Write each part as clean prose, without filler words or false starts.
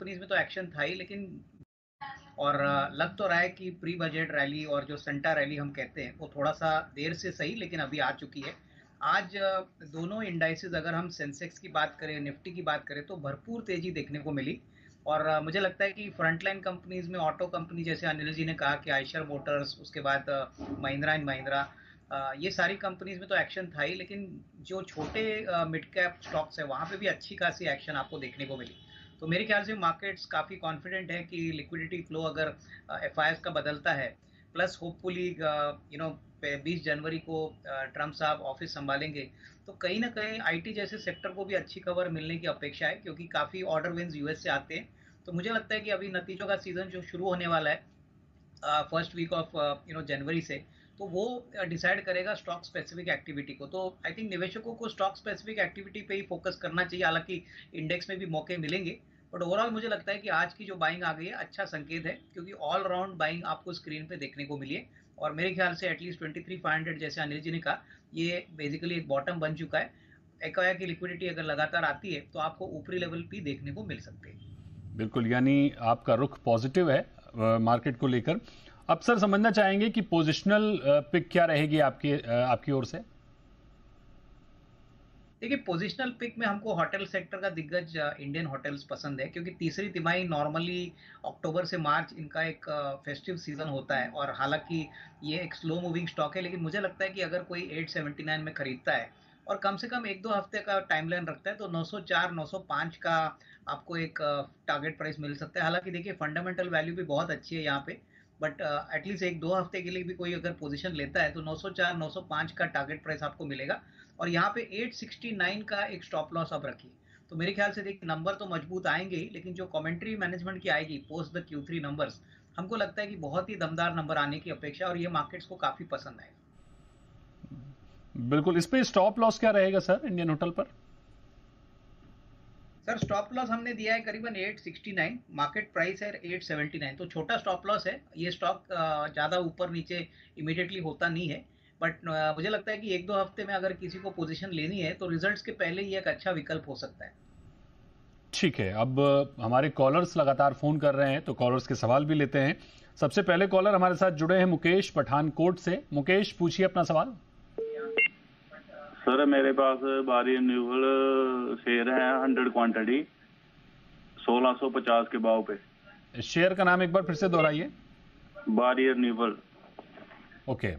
Companies में तो action था ही, लेकिन और लग तो रहा है कि प्री बजट रैली और जो सेंटा रैली हम कहते हैं वो थोड़ा सा देर से सही लेकिन अभी आ चुकी है। आज दोनों इंडाइसेस, अगर हम सेंसेक्स की बात करें, निफ्टी की बात करें, तो भरपूर तेजी देखने को मिली। और मुझे लगता है कि फ्रंटलाइन कंपनीज में ऑटो कंपनी, जैसे अनिल जी ने कहा कि आयशर मोटर्स, उसके बाद महिंद्रा एंड महिंद्रा, ये सारी कंपनीज में तो एक्शन था ही, लेकिन जो छोटे मिड कैप स्टॉक्स है वहां पे भी अच्छी खासी एक्शन आपको देखने को मिली। तो मेरे ख्याल से मार्केट्स काफ़ी कॉन्फिडेंट है कि लिक्विडिटी फ्लो अगर एफ का बदलता है, प्लस होपफुली 20 जनवरी को ट्रम्प साहब ऑफिस संभालेंगे, तो कहीं ना कहीं आईटी जैसे सेक्टर को भी अच्छी खबर मिलने की अपेक्षा है, क्योंकि काफ़ी ऑर्डर विंस यूएस से आते हैं। तो मुझे लगता है कि अभी नतीजों का सीजन जो शुरू होने वाला है फर्स्ट वीक ऑफ जनवरी से, तो वो डिसाइड करेगा स्टॉक स्पेसिफिक एक्टिविटी को। तो आई थिंक निवेशकों को स्टॉक स्पेसिफिक एक्टिविटी पे ही फोकस करना चाहिए, हालांकि इंडेक्स में भी मौके मिलेंगे, बट ओवरऑल मुझे लगता है कि आज की जो बाइंग आ गई है अच्छा संकेत है, क्योंकि ऑल राउंड बाइंग आपको स्क्रीन पे देखने को मिली है। और मेरे ख्याल से एटलीस्ट 23,500, जैसे अनिल जी ने कहा, ये बेसिकली एक बॉटम बन चुका है। एकाएक की लिक्विडिटी अगर लगातार आती है तो आपको ऊपरी लेवल भी देखने को मिल सकते हैं। बिल्कुल, यानी आपका रुख पॉजिटिव है मार्केट को लेकर। अब सर समझना चाहेंगे कि पोजिशनल पिक क्या रहेगी आपकी ओर से? देखिए, पोजिशनल पिक में हमको होटल सेक्टर का दिग्गज इंडियन होटल्स पसंद है, क्योंकि तीसरी तिमाही नॉर्मली अक्टूबर से मार्च इनका एक फेस्टिव सीजन होता है। और हालांकि ये एक स्लो मूविंग स्टॉक है, लेकिन मुझे लगता है कि अगर कोई 879 में खरीदता है और कम से कम 1-2 हफ्ते का टाइमलाइन रखता है, तो 904 905 का आपको एक टारगेट प्राइस मिल सकता है। हालांकि देखिए, फंडामेंटल वैल्यू भी बहुत अच्छी है यहाँ पे, बट एटलीस्ट 1-2 हफ्ते के लिए भी कोई अगर पोजीशन लेता है तो 904 905 का टारगेट प्राइस आपको मिलेगा। और यहाँ पे 869 का एक स्टॉप लॉस अब रखिए। तो मेरे ख्याल से देखिए, नंबर तो मजबूत आएंगे ही, लेकिन जो कमेंट्री मैनेजमेंट की आएगी पोस्ट द Q3 नंबर्स, हमको लगता है कि बहुत ही दमदार नंबर आने की अपेक्षा, और ये मार्केट्स को काफी पसंद आएगा। बिल्कुल, इस पे स्टॉप लॉस क्या रहेगा सर इंडियन होटल पर? सर, स्टॉप लॉस हमने दिया है करीबन 869, मार्केट प्राइस है 879, तो छोटा स्टॉप लॉस है। ये स्टॉक ज्यादा ऊपर नीचे इमीडिएटली होता नहीं है, बट मुझे लगता है कि 1-2 हफ्ते में अगर किसी को पोजीशन लेनी है तो रिजल्ट्स के पहले ही एक अच्छा विकल्प हो सकता है। ठीक है, अब हमारे कॉलर्स लगातार फोन कर रहे हैं तो कॉलर्स के सवाल भी लेते हैं। सबसे पहले कॉलर हमारे साथ जुड़े हैं मुकेश पठानकोट से। मुकेश, पूछिए अपना सवाल। सर, मेरे पास बारी रिन्यूएबल शेयर है 100 क्वांटिटी 1650 के भाव पे। शेयर का नाम एक बार फिर से दोहराइए। बारी रिन्यूएबल। ओके,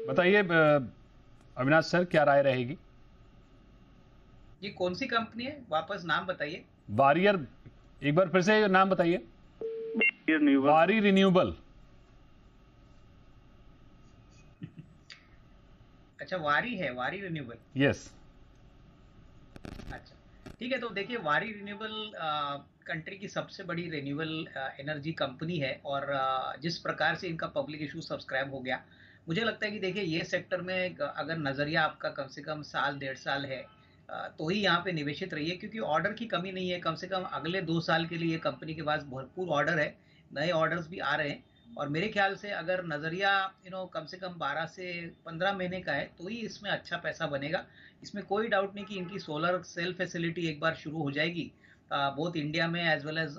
बताइए अविनाश सर, क्या राय रहेगी? ये कौन सी कंपनी है, वापस नाम बताइए। वारियर, एक बार फिर से नाम बताइए। वारी रिन्यूएबल। अच्छा, वारी है, वारी रिन्यूएबल। यस। अच्छा, ठीक है। तो देखिए, वारी रिन्यूएबल कंट्री की सबसे बड़ी रिन्यूएबल एनर्जी कंपनी है, और जिस प्रकार से इनका पब्लिक इशू सब्सक्राइब हो गया, मुझे लगता है कि देखिए, ये सेक्टर में अगर नजरिया आपका कम से कम साल 1.5 साल है, तो ही यहाँ पे निवेशित रहिए, क्योंकि ऑर्डर की कमी नहीं है। कम से कम अगले 2 साल के लिए कंपनी के पास भरपूर ऑर्डर है, नए ऑर्डर्स भी आ रहे हैं। और मेरे ख्याल से अगर नजरिया कम से कम 12 से 15 महीने का है, तो ही इसमें अच्छा पैसा बनेगा। इसमें कोई डाउट नहीं कि इनकी सोलर सेल फैसिलिटी एक बार शुरू हो जाएगी बोथ इंडिया में एज वेल एज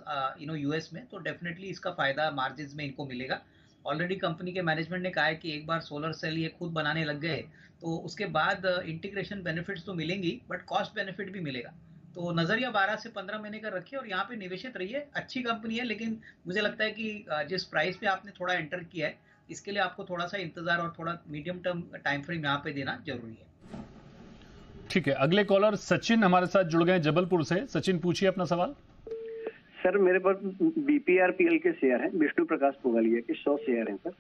यूएस में, तो डेफिनेटली इसका फायदा मार्जिन में इनको मिलेगा। ऑलरेडी कंपनी के मैनेजमेंट ने कहा है कि एक बार सोलर सेल ये खुद बनाने लग गए तो उसके बाद इंटीग्रेशन बेनिफिट्स तो मिलेंगी, बट कॉस्ट बेनिफिट भी मिलेगा। तो नजरिया 12 से 15 महीने का रखिए और यहाँ पे निवेशित रहिए। अच्छी कंपनी है, लेकिन मुझे लगता है कि जिस प्राइस पे आपने थोड़ा एंटर किया है, इसके लिए आपको थोड़ा सा इंतजार और थोड़ा मीडियम टर्म टाइम फ्रेम यहाँ पे देना जरूरी है। ठीक है, अगले कॉलर सचिन हमारे साथ जुड़ गए जबलपुर से। सचिन, पूछिए अपना सवाल। सर, मेरे पास बीपीआरपीएल के शेयर हैं, विष्णु प्रकाश पुगलिया के 100 शेयर हैं सर।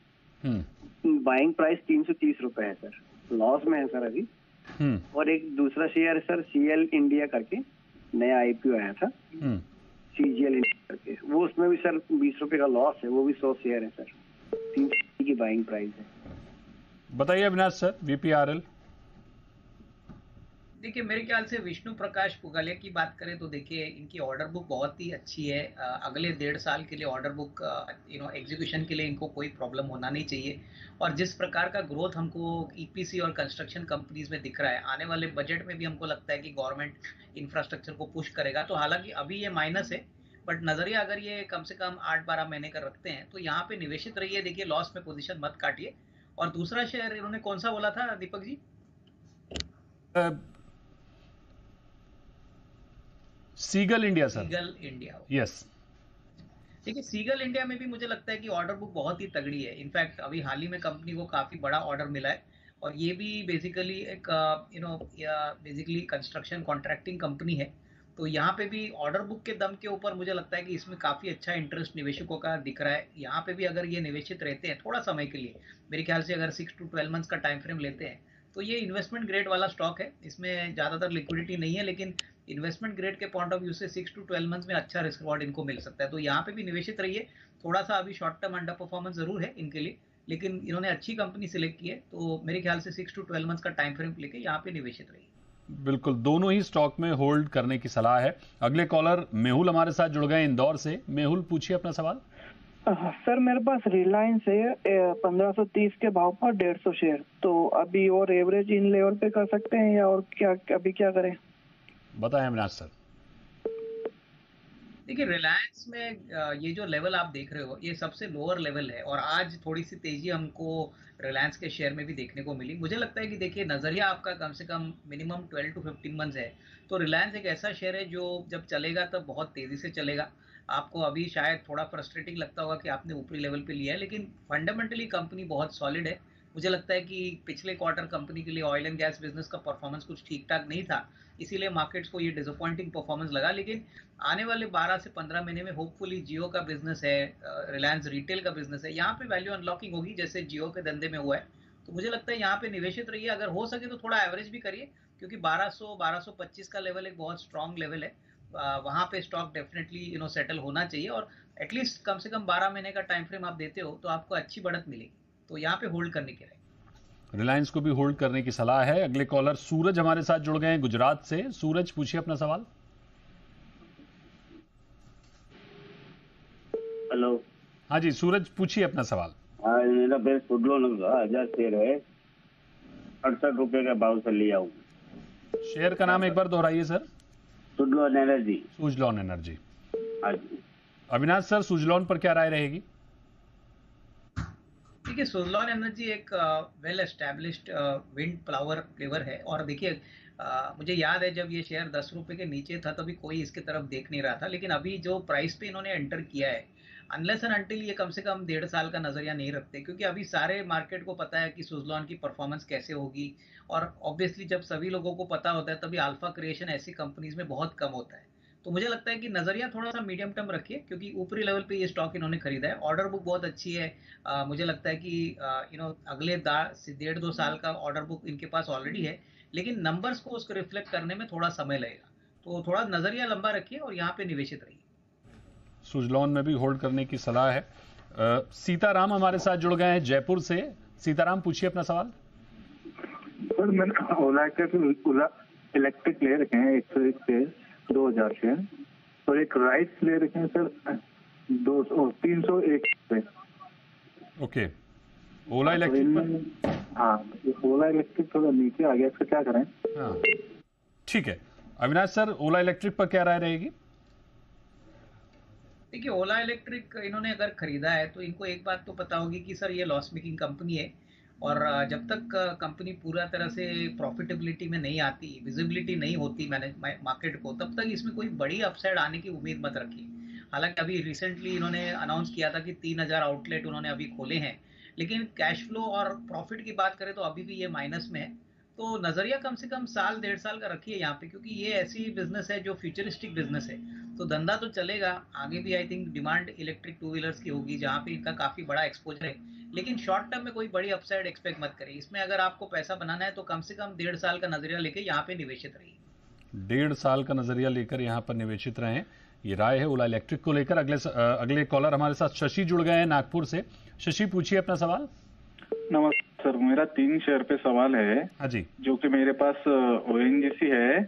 बाइंग प्राइस 330 रुपए है सर, लॉस में है सर अभी। और एक दूसरा शेयर है सर, सीएल इंडिया करके, नया आईपीओ आया था, सीजीएल इंडिया करके, वो उसमें भी सर 20 रुपए का लॉस है, वो भी 100 शेयर है सर, 330 की बाइंग प्राइस है। बताइए अविनाश सर, वीपीआरएल। देखिए, मेरे ख्याल से विष्णु प्रकाश पुगालिया की बात करें तो देखिए, इनकी ऑर्डर बुक बहुत ही अच्छी है। अगले 1.5 साल के लिए ऑर्डर बुक, एग्जीक्यूशन के लिए इनको कोई प्रॉब्लम होना नहीं चाहिए। और जिस प्रकार का ग्रोथ हमको ईपीसी और कंस्ट्रक्शन कंपनीज में दिख रहा है, आने वाले बजट में भी हमको लगता है कि गवर्नमेंट इंफ्रास्ट्रक्चर को पुश करेगा। तो हालांकि अभी ये माइनस है, बट नजरिया अगर ये कम से कम 8-12 महीने का रखते हैं तो यहाँ पे निवेशित रहिए। देखिए लॉस में पोजीशन मत काटिए। और दूसरा शेयर इन्होंने कौन सा बोला था Deepak ji? Seagull India sir. Seagull India, yes. देखिए सीगल इंडिया में भी मुझे लगता है कि ऑर्डर बुक बहुत ही तगड़ी है। इनफैक्ट अभी हाल ही में कंपनी को काफी बड़ा ऑर्डर मिला है और ये भी बेसिकली एक बेसिकली कंस्ट्रक्शन कॉन्ट्रैक्टिंग कंपनी है। तो यहाँ पे भी ऑर्डर बुक के दम के ऊपर मुझे लगता है कि इसमें काफी अच्छा इंटरेस्ट निवेशकों का दिख रहा है। यहाँ पे भी अगर ये निवेशित रहते हैं थोड़ा समय के लिए, मेरे ख्याल से अगर 6 to 12 मंथ्स का टाइम फ्रेम लेते हैं तो ये इन्वेस्टमेंट ग्रेड वाला स्टॉक है। इसमें ज्यादातर लिक्विडिटी नहीं है, लेकिन इन्वेस्टमेंट ग्रेड के पॉइंट ऑफ व्यू से 6 to 12 मंथ्स में अच्छा रिस्क रिवॉर्ड इनको मिल सकता है। तो यहाँ पे भी निवेशित रहिए। थोड़ा सा अभी शॉर्ट टर्म अंडर परफॉर्मेंस जरूर है इनके लिए, लेकिन इन्होंने अच्छी कंपनी सिलेक्ट की है, तो मेरे ख्याल से 6 to 12 मंथ्स का टाइम फ्रेम लेके यहाँ पे निवेशित रहिए। बिल्कुल, दोनों ही स्टॉक में होल्ड करने की सलाह है। अगले कॉलर मेहुल हमारे साथ जुड़ गए इंदौर से। मेहुल, पूछिए अपना सवाल। सर मेरे पास रिलायंस है 1530 के भाव पर 150 शेयर, तो अभी और एवरेज इन लेवल पे कर सकते हैं या और क्या, अभी क्या करें? बताएं अविनाश सर। देखिए रिलायंस में ये जो लेवल आप देख रहे हो ये सबसे लोअर लेवल है और आज थोड़ी सी तेजी हमको रिलायंस के शेयर में भी देखने को मिली। मुझे लगता है कि देखिए नजरिया आपका कम से कम मिनिमम 12 to 15 मंथ्स है, तो रिलायंस एक ऐसा शेयर है जो जब चलेगा तब बहुत तेजी से चलेगा। आपको अभी शायद थोड़ा फ्रस्ट्रेटिंग लगता होगा कि आपने ऊपरी लेवल पे लिया है, लेकिन फंडामेंटली कंपनी बहुत सॉलिड है। मुझे लगता है कि पिछले क्वार्टर कंपनी के लिए ऑयल एंड गैस बिजनेस का परफॉर्मेंस कुछ ठीक ठाक नहीं था, इसीलिए मार्केट्स को ये डिसअपॉइंटिंग परफॉर्मेंस लगा। लेकिन आने वाले 12 से 15 महीने में होपफुली जियो का बिजनेस है, रिलायंस रिटेल का बिजनेस है, यहाँ पे वैल्यू अनलॉकिंग होगी जैसे जियो के धंधे में हुआ है। तो मुझे लगता है यहाँ पे निवेशित रहिए। अगर हो सके तो थोड़ा एवरेज भी करिए, क्योंकि 1200-1225 का लेवल एक बहुत स्ट्रॉन्ग लेवल है। वहां पे स्टॉक डेफिनेटली सेटल होना चाहिए और एटलीस्ट कम से कम 12 महीने का टाइम फ्रेम आप देते हो तो आपको अच्छी बढ़त मिलेगी। तो यहाँ पे होल्ड करने के लिए रिलायंस को भी होल्ड करने की सलाह है। अगले कॉलर सूरज हमारे साथ जुड़ गए हैं गुजरात से। सूरज, पूछिए अपना सवाल। हेलो। हाँ जी सूरज, पूछिए अपना सवाल। हाँ, मेरा बेस्ट सुडलोन 1000 शेयर है, 68 रुपए के भाव से लिया हूँ। शेयर का नाम एक बार दोहराइए सर। सुडलोन एनर्जी। सुजलॉन एनर्जी। हाँ जी। अविनाश सर, सुजलॉन पर क्या राय रहेगी? देखिए सुजलॉन एनर्जी एक well established wind power player है और देखिए मुझे याद है जब ये शेयर 10 रुपए के नीचे था तभी कोई इसके तरफ देख नहीं रहा था, लेकिन अभी जो प्राइस पे इन्होंने एंटर किया है, अनलेस एंड अनटिल ये कम से कम 1.5 साल का नजरिया नहीं रखते, क्योंकि अभी सारे मार्केट को पता है कि सुजलॉन की परफॉर्मेंस कैसे होगी। और ऑब्वियसली जब सभी लोगों को पता होता है तभी अल्फा क्रिएशन ऐसी कंपनीज में बहुत कम होता है। तो मुझे लगता है कि नजरिया थोड़ा सा मीडियम टर्म रखिए, क्योंकि ऊपरी लेवल पे ये स्टॉक इन्होंने खरीदा है। ऑर्डर बुक बहुत अच्छी है। मुझे लगता है कि अगले 1.5-2 साल का ऑर्डर बुक इनके पास ऑलरेडी है, लेकिन नंबर्स को उसको रिफ्लेक्ट करने में थोड़ा समय लगेगा। तो थोड़ा नजरिया लंबा रखिए और यहाँ पे निवेशित रहिए। सुजलॉन में भी होल्ड करने की सलाह है। सीताराम हमारे साथ जुड़ गए हैं जयपुर से। सीताराम, पूछिए अपना सवाल। सर मैंने ओला इलेक्ट्रिक ले रखे हैं 101 शेयर, 2000 शेयर, और एक राइस ले रखे हैं सर 301 पे। ओके, ओला इलेक्ट्रिक पर। हाँ, ओला इलेक्ट्रिक थोड़ा नीचे आ गया, इसका क्या करें? हाँ ठीक है। अविनाश सर, ओला इलेक्ट्रिक पर क्या राय रहेगी? देखिए ओला इलेक्ट्रिक इन्होंने अगर खरीदा है तो इनको एक बात तो पता होगी कि सर ये लॉस मेकिंग कंपनी है और जब तक कंपनी पूरा तरह से प्रॉफिटेबिलिटी में नहीं आती, विजिबिलिटी नहीं होती मार्केट को, तब तक इसमें कोई बड़ी अपसाइड आने की उम्मीद मत रखिए। हालांकि अभी रिसेंटली इन्होंने अनाउंस किया था कि 3000 आउटलेट उन्होंने अभी खोले हैं, लेकिन कैश फ्लो और प्रॉफिट की बात करें तो अभी भी ये माइनस में है। तो नजरिया कम से कम 1-1.5 साल का रखिए यहाँ पे, क्योंकि ये ऐसी बिजनेस है जो फ्यूचरिस्टिक बिजनेस है। तो धंधा तो चलेगा आगे भी। I think demand electric 2 wheelers की होगी जहाँ पे इनका काफी बड़ा एक्सपोजर है, लेकिन शॉर्ट टर्म में कोई बड़ी अपसाइड एक्सपेक्ट मत करिए। इसमें अगर आपको पैसा बनाना है तो कम से कम 1.5 साल का नजरिया लेके यहाँ पे निवेशित रहिए। 1.5 साल का नजरिया लेकर यहाँ पर निवेशित रहें, ये राय है ओला इलेक्ट्रिक को लेकर। अगले कॉलर हमारे साथ शशि जुड़ गए हैं नागपुर से। शशि, पूछिए अपना सवाल। नमस्कार सर, मेरा 3 शेयर पे सवाल है। हाँ जी। जो कि मेरे पास ONGC है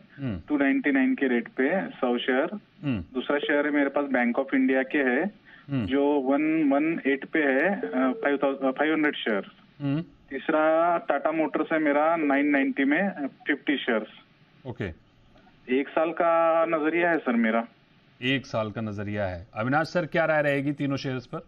299 के रेट पे 100 शेयर। दूसरा शेयर है मेरे पास बैंक ऑफ इंडिया के है जो 118 पे है 500 शेयर। तीसरा टाटा मोटर्स है मेरा 990 में 50 शेयर्स। ओके, 1 साल का नजरिया है सर मेरा। 1 साल का नजरिया है। अविनाश सर, क्या राय रहेगी तीनों शेयर्स पर?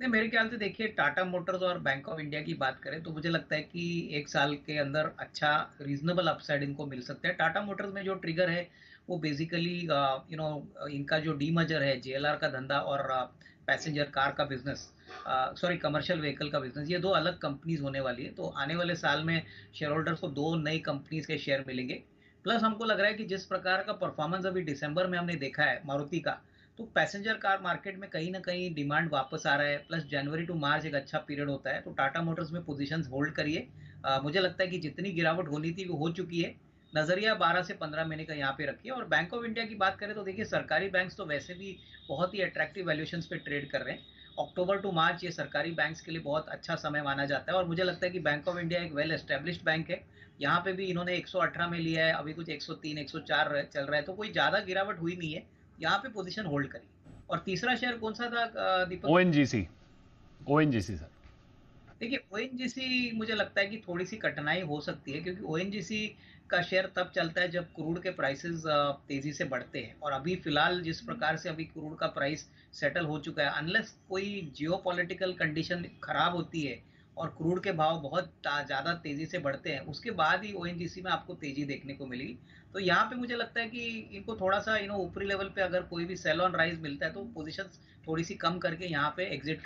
नहीं, मेरे ख्याल से देखिए, टाटा मोटर्स और बैंक ऑफ इंडिया की बात करें तो मुझे लगता है कि 1 साल के अंदर अच्छा रीजनेबल अपसाइड इनको मिल सकता है। टाटा मोटर्स में जो ट्रिगर है वो बेसिकली इनका जो डीमर्जर है, जेएलआर का धंधा और पैसेंजर कार का बिजनेस, सॉरी कमर्शियल व्हीकल का बिजनेस, ये 2 अलग कंपनीज होने वाली है। तो आने वाले साल में शेयर होल्डर्स को 2 नई कंपनीज के शेयर मिलेंगे। प्लस हमको लग रहा है कि जिस प्रकार का परफॉर्मेंस अभी दिसंबर में हमने देखा है मारुति का, तो पैसेंजर कार मार्केट में कहीं ना कहीं डिमांड वापस आ रहा है। प्लस जनवरी टू मार्च एक अच्छा पीरियड होता है, तो टाटा मोटर्स में पोजीशंस होल्ड करिए। मुझे लगता है कि जितनी गिरावट होनी थी वो हो चुकी है। नजरिया 12 से 15 महीने का यहाँ पे रखिए। और बैंक ऑफ इंडिया की बात करें तो देखिए, सरकारी बैंक्स तो वैसे भी बहुत ही अट्रैक्टिव वैल्यूएशंस पे ट्रेड कर रहे हैं। अक्टूबर टू मार्च ये सरकारी बैंक्स के लिए बहुत अच्छा समय माना जाता है। और मुझे लगता है कि बैंक ऑफ इंडिया एक वेल एस्टेब्लिश्ड बैंक है। यहाँ पे भी इन्होंने 118 में लिया है, अभी कुछ 103 104 चल रहा है, तो कोई ज्यादा गिरावट हुई नहीं है। यहाँ पे पोजीशन होल्ड करिए। और तीसरा शेयर कौन सा था दीपक? ONGC sir. देखिए, ओएनजीसी मुझे लगता है कि थोड़ी सी कठिनाई हो सकती है, क्योंकि ओएनजीसी का शेयर तब चलता है जब क्रूड के प्राइसेस तेजी से बढ़ते हैं। और अभी फिलहाल जिस प्रकार से अभी क्रूड का प्राइस सेटल हो चुका है, अनलेस कोई जियोपॉलिटिकल कंडीशन खराब होती है और क्रूड के भाव बहुत ज्यादा तेजी से बढ़ते हैं, उसके बाद ही ओएनजीसी में आपको तेजी देखने को मिलेगी। तो यहाँ पे मुझे लगता है कि इनको थोड़ा सा ऊपरी लेवल पे अगर कोई भी सेल ऑन राइज मिलता है तो पोजीशंस थोड़ी सी कम करके यहाँ पे एग्जिट